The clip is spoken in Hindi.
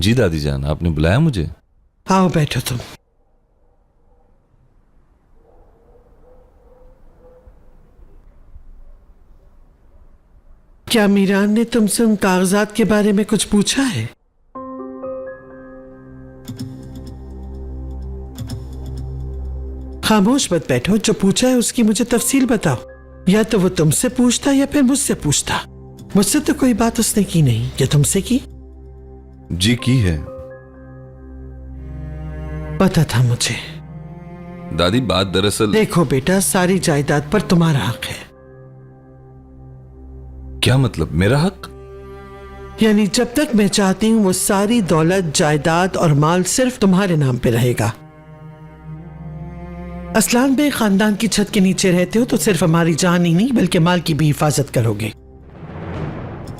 जी दादी जान, आपने बुलाया मुझे? आओ बैठो तुम। क्या मीरान ने तुमसे उन कागजात के बारे में कुछ पूछा है? खामोश मत बैठो, जो पूछा है उसकी मुझे तफसील बताओ। या तो वो तुमसे पूछता या फिर मुझसे पूछता। मुझसे तो कोई बात उसने की नहीं, क्या तुमसे की? जी की है। पता था मुझे। दादी बात दरअसल। देखो बेटा, सारी जायदाद पर तुम्हारा हक है। क्या मतलब, मेरा हक? यानी जब तक मैं चाहती हूँ वो सारी दौलत, जायदाद और माल सिर्फ तुम्हारे नाम पे रहेगा। असलान बे खानदान की छत के नीचे रहते हो तो सिर्फ हमारी जान ही नहीं बल्कि माल की भी हिफाजत करोगे।